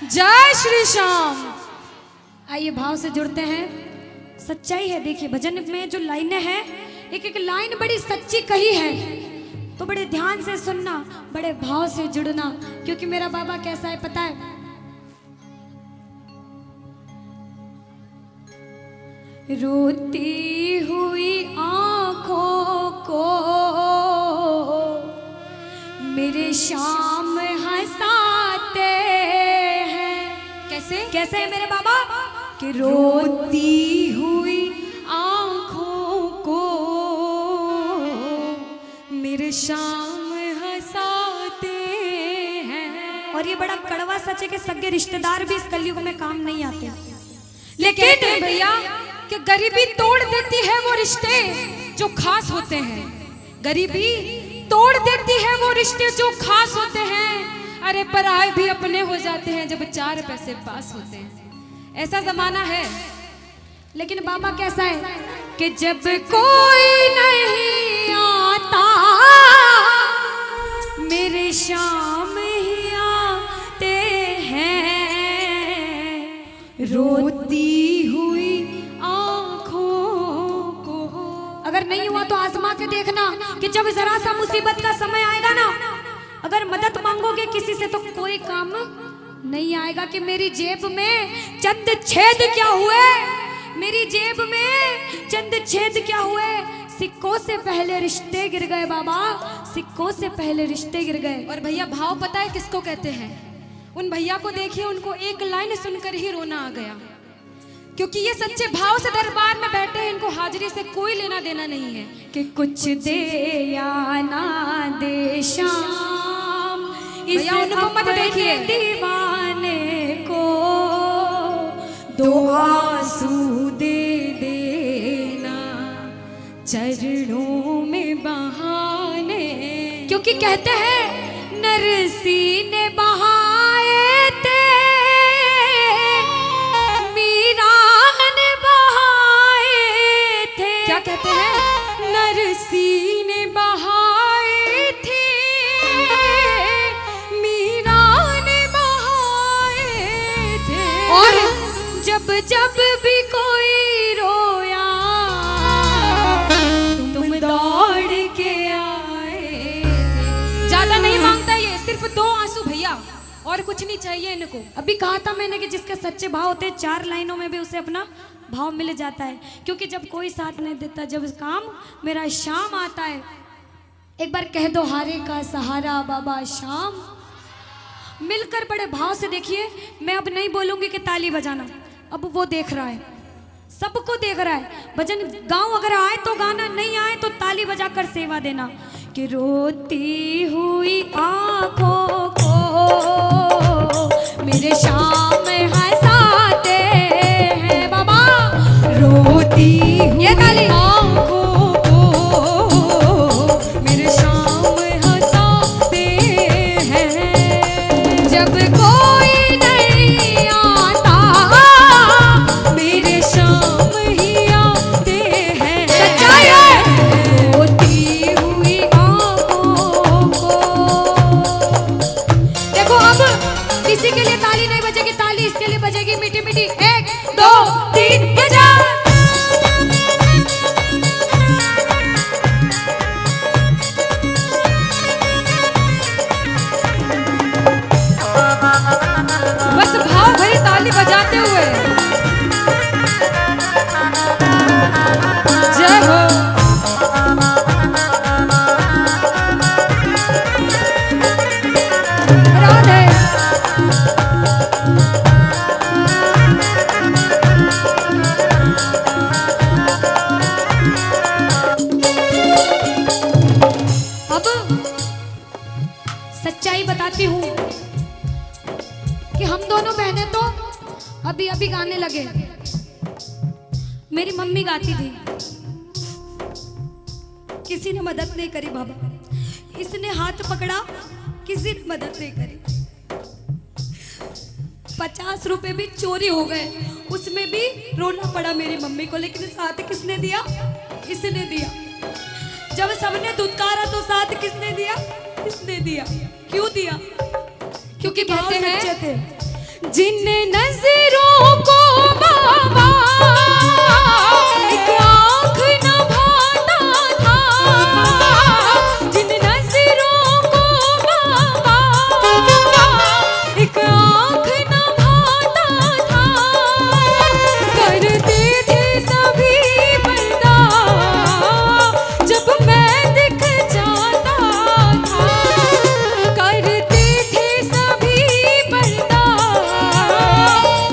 जय श्री श्याम। आइए भाव से जुड़ते हैं। सच्चाई है, देखिए भजन में जो लाइनें हैं, एक एक लाइन बड़ी सच्ची कही है, तो बड़े ध्यान से सुनना, बड़े भाव से जुड़ना, क्योंकि मेरा बाबा कैसा है पता है। रोती हुई आंखों को मेरे शाम हंसाते हैं। कैसे कैसे है मेरे बाबा कि रोती हुई आंखों को मेरे शाम हंसाते हैं। और ये बड़ा कड़वा सच है कि सगे रिश्तेदार भी इस कलयुग में काम नहीं आते। लेकिन भैया कि गरीबी तोड़ देती है वो रिश्ते जो खास होते हैं। गरीबी तोड़ देती है वो रिश्ते जो खास होते हैं। अरे पराए भी अपने हो जाते हैं जब चार पैसे पास होते हैं। ऐसा जमाना है। लेकिन बाबा कैसा है कि जब कोई नहीं आता मेरे शाम ही आते हैं। रोती हुई अगर नहीं हुआ तो आजमा के देखना कि जब जरा सा मुसीबत का समय आएगा ना, अगर मदद मांगोगे किसी से तो कोई काम नहीं आएगा। कि मेरी जेब में चंद छेद क्या हुए, मेरी जेब में चंद छेद क्या हुए। सिक्कों से पहले रिश्ते गिर गए बाबा, सिक्कों से पहले रिश्ते गिर गए। और भैया भाव पता है किसको कहते हैं? उन भैया को देखिए, उनको एक लाइन सुनकर ही रोना आ गया, क्योंकि ये सच्चे भाव से दरबार में बैठे हैं। इनको हाजिरी से कोई लेना देना नहीं है। कि कुछ दे या ना दे शाम, भैया उनको मत देखिए, दीवाने को दो आंसू दे देना चरणों में बहाने। क्योंकि कहते हैं नरसी ने बहाए थे, कहते हैं नरसी ने बहाए थे, मीरा ने बहाए थे। और जब जब भी कोई रोया तुम दौड़ के आए थे। ज्यादा नहीं मांगता ये, सिर्फ 2 आंसू भैया, और कुछ नहीं चाहिए इनको। अभी कहा था मैंने कि जिसके सच्चे भाव होते हैं 4 लाइनों में भी उसे अपना भाव मिल जाता है। क्योंकि जब कोई साथ नहीं देता, जब काम मेरा शाम आता है, एक बार कह दो हारे का सहारा बाबा शाम। मिलकर बड़े भाव से देखिए। मैं अब नहीं बोलूंगी कि ताली बजाना, अब वो देख रहा है, सबको देख रहा है। भजन गाँव अगर आए तो गाना, नहीं आए तो ताली बजाकर सेवा देना। कि रोती हुई आंखों को मेरे शाम हंसाते हैं बाबा। रोती ये ताली आंखों को मेरे शाम हंसाते हैं। जब कोई नहीं आता मेरे शाम ही आते हैं। सच्चाई है। रोती हुई आंखों को। देखो अब किसी के लिए ताली नहीं बजेगी, ताली इसके लिए बजेगी मीठी मीठी। 1 2 3 बजा। बस भाव भरी ताली बजाते हुए जय हो। राधे अब सच्चाई बताती हूँ कि हम दोनों बहनें तो अभी अभी गाने लगे। मेरी मम्मी गाती थी, किसी ने मदद नहीं करी बाबा। इसने हाथ पकड़ा, किसी ने मदद नहीं करी। 50 रुपए भी चोरी हो गए, उसमें भी रोना पड़ा मेरी मम्मी को। लेकिन साथ किसने दिया? इसने दिया। जब सबने दुत्कारा तो साथ किसने दिया? इसने दिया। क्यों दिया? क्योंकि कहते हैं सच्चे थे जिन नजरों को बाबा एक आँख न भाता था, जिन नजरों को बाबा एक आँख न भाता था, करते थे सभी पर्दा जब मैं दिख जाता था, करते थे सभी पर्दा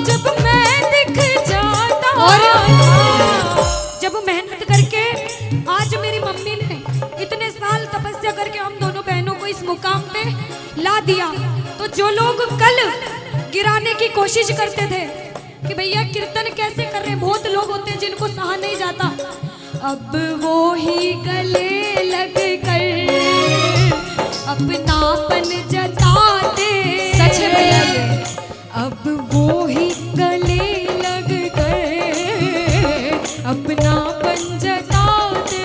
जब मैं दिख जाता और था। जब मेहनत करके आज मेरी मम्मी ने इतने साल तपस्या करके हम दोनों बहनों को इस मुकाम पे ला दिया, तो जो लोग कल गिराने की कोशिश करते थे कि भैया कीर्तन कैसे कर रहे, बहुत लोग होते हैं जिनको सहा नहीं जाता, अब वो ही गले लग कर अपनापन जताते। सच है भैया ये, अब वो ही गले लग कर अपनापन जताते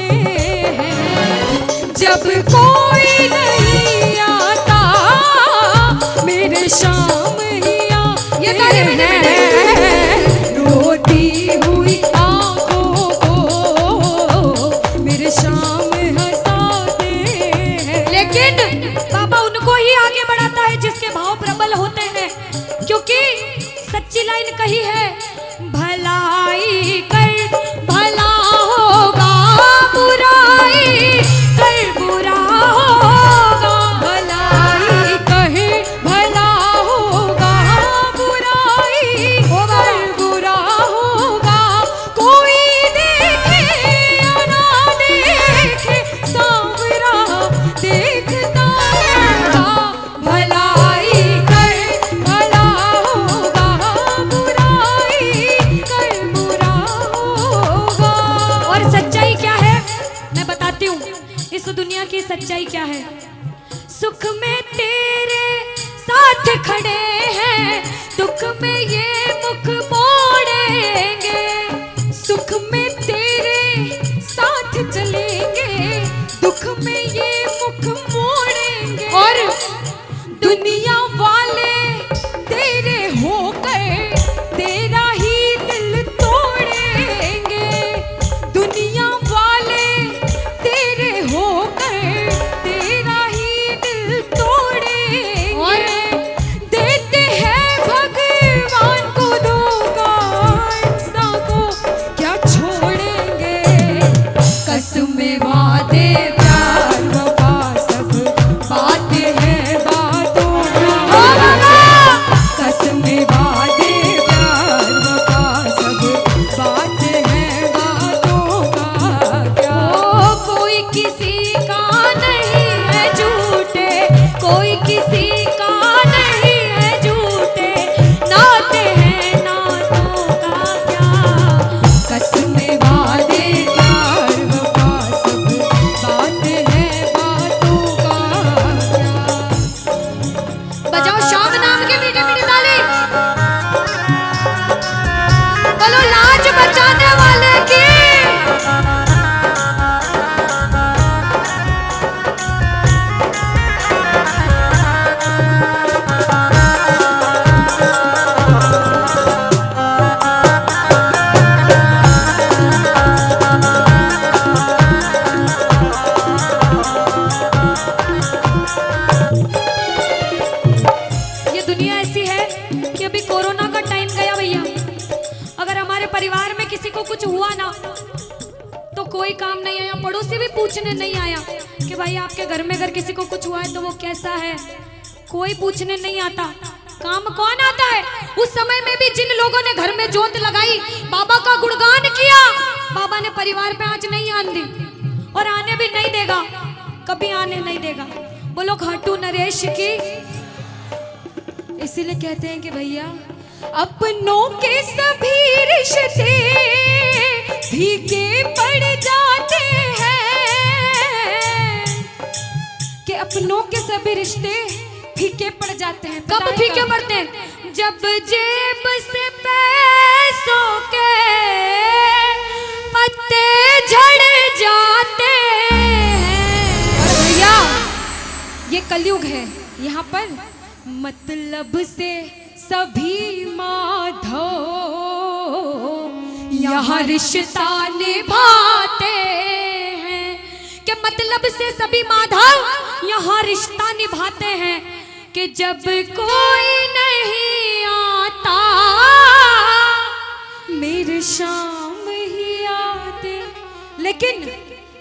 हैं, जब कोई नहीं आता मेरे शाम ही ये ताली बजा हैं, रोती हुई आंखों को मेरे शाम हंसाते हैं। लेकिन बाबा उनको ही आगे बढ़ाता है जिसके भाव प्रबल होते हैं, क्योंकि सच्ची लाइन कही है, भलाई कर भला होगा, बुराई कर बुरा होगा, भलाई कहे भला होगा, बुराई कर बुरा होगा, कोई देखे या ना देखे सांवरा देखता रहेगा, भलाई कर भला होगा, बुराई कर बुरा होगा। और सच्चाई क्या है मैं बताती हूँ, इस दुनिया की सच्चाई क्या है। सुख में तेरे साथ खड़े हैं, दुख में ये मुख मोड़ेंगे, सुख में तेरे साथ चलेंगे, दुख में ये मुख मोड़ेंगे, और दुनिया वाले तेरे होकर तेरा ही दिल तोड़ेंगे, दुनिया वाले तेरे होकर तेरा ही दिल तोड़ेंगे, और देते हैं भगवान को धोखा, इंसान को क्या छोड़ेंगे, कसमें वादे प्यार वफा सब बातें हैं बातों का, कसमें वादे प्यार वफा सब बातें हैं बातों का क्या। कोई किसी का नहीं है झूठे, कोई किसी का नहीं है झूठे, नाते हैं नातों का क्या। कसमें वादे प्यार वफा सब बातें हैं बातों का क्या। बजाओ शाम नाम के मीठे मीठे ताली, बोलो लाज बचाने वाले की। ये दुनिया ऐसी है कि अभी कोरोना का टाइम गया भैया, अगर हमारे परिवार में किसी को कुछ हुआ ना तो कोई काम नहीं आया, पड़ोसी भी पूछने नहीं आया कि भाई आपके घर में अगर किसी को कुछ हुआ है तो वो कैसा है, कोई पूछने नहीं आता। काम कौन आता है? उस समय में भी जिन लोगों ने घर में जोत लगाई, बाबा का गुणगान किया, बाबा ने परिवार पे आंच नहीं आने दी और आने भी नहीं देगा, कभी आने नहीं देगा। बोलो खाटू नरेश की। इसीलिए कहते हैं कि भैया अपनों के सभी रिश्ते फीके पड़ जाते हैं, कि अपनों के सभी रिश्ते फीके पड़ जाते हैं। कब फीके पड़ते हैं? जब जेब से पैसों के पत्ते झड़ जाते हैं। और भैया ये कलयुग है, यहाँ पर मतलब से सभी माधो यहाँ रिश्ता निभाते हैं, कि मतलब से सभी माधव यहाँ रिश्ता निभाते हैं, कि जब कोई नहीं आता मेरे शाम ही आते। लेकिन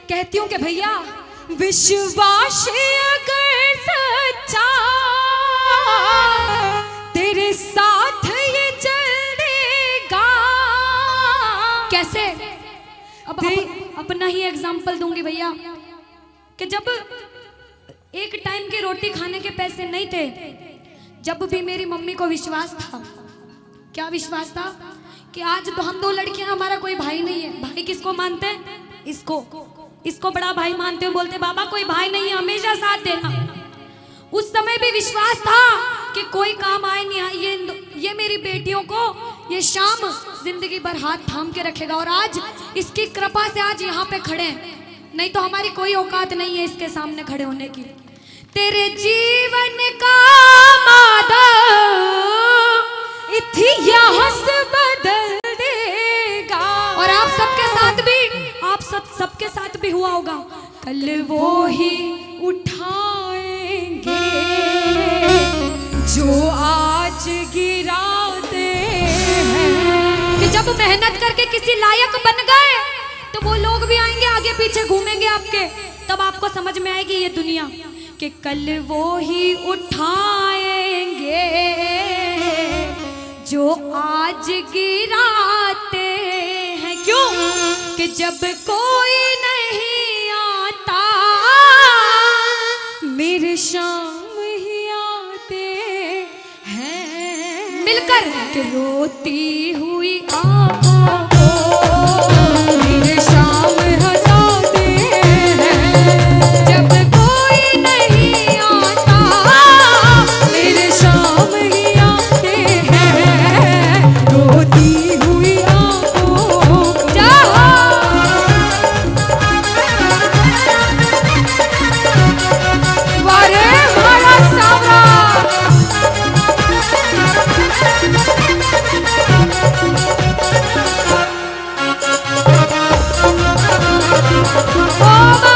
कहती हूँ कि भैया विश्वास अगर सच्चा तेरे साथ ये चल देगा। कैसे? अब अपना ही एग्जाम्पल दूंगी भैया, कि जब एक टाइम की रोटी खाने के पैसे नहीं थे, जब भी मेरी मम्मी को विश्वास था, क्या विश्वास था, कि आज तो हम दो लड़कियां, हमारा कोई भाई नहीं है। भाई किसको मानते हैं? इसको बड़ा भाई मानते हो, बोलते बाबा कोई भाई नहीं है, हमेशा साथ देना। उस समय भी विश्वास था कि कोई काम आए नहीं आए, ये मेरी बेटियों को ये शाम जिंदगी भर हाथ थाम के रखेगा। और आज इसकी कृपा से आज यहाँ पे खड़े हैं, नहीं तो हमारी कोई औकात नहीं है इसके सामने खड़े होने की। तेरे जीवन का माधव इतिहास बदल देगा। और आप सबके साथ भी, आप सबके साथ भी हुआ होगा, कल वो ही उठाएंगे जो आज गिराते हैं। कि जब मेहनत करके किसी लायक बन गए तो वो लोग भी आएंगे, आगे पीछे घूमेंगे आपके, तब आपको समझ में आएगी ये दुनिया, कि कल वो ही उठाएंगे जो आज गिराते हैं। क्यों? कि जब कोई नहीं आता मेरे शाम ही आते हैं। मिलकर कि रोती हुई आंखों को मेरे शाम हंसाते हैं। जब कोई नहीं आता मेरे शाम ही आते हैं। रोती हुई आंखों जाओ वारे मारा सावरा। ओ बाबा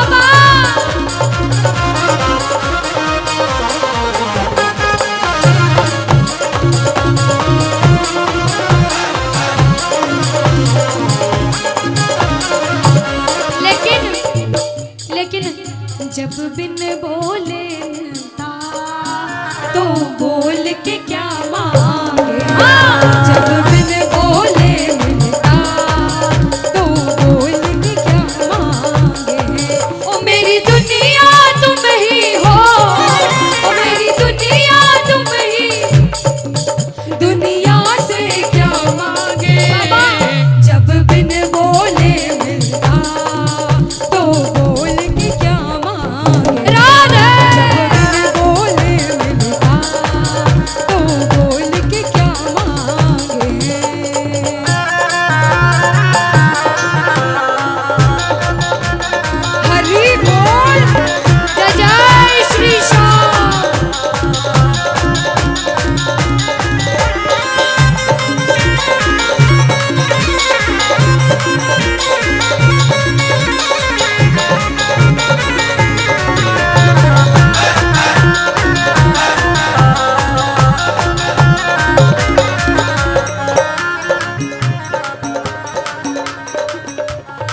लेकिन जब बिन बोले मिलता तो बोल के क्या मांगे। जब बिन बोले मिलता तो बोल के क्या मांगे। ओ मेरी दुनिया तुम ही हो, ओ मेरी दुनिया तुम ही, दुनिया से क्या मांगे। बाबा जब बिन बोले मिलता तो बोल के क्या मांगे। राधे जब बिन बोले मिलता तो बोल के क्या मांगे। हरि बोल। जय जय श्री श्याम।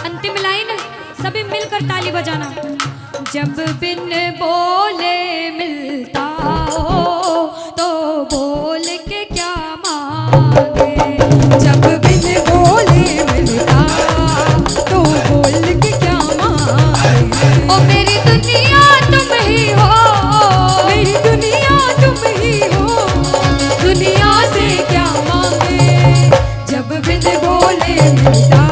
अंतिम लाइन सभी मिलकर ताली बजाना। जब बिन बोले मिलता हो तो बोल के क्या मांगे। जब बिन बोले मिलता तो बोल के क्या मांगे। ओ मेरी दुनिया तुम ही हो, मेरी दुनिया तुम ही हो, दुनिया से क्या मांगे। जब बिन बोले मिलता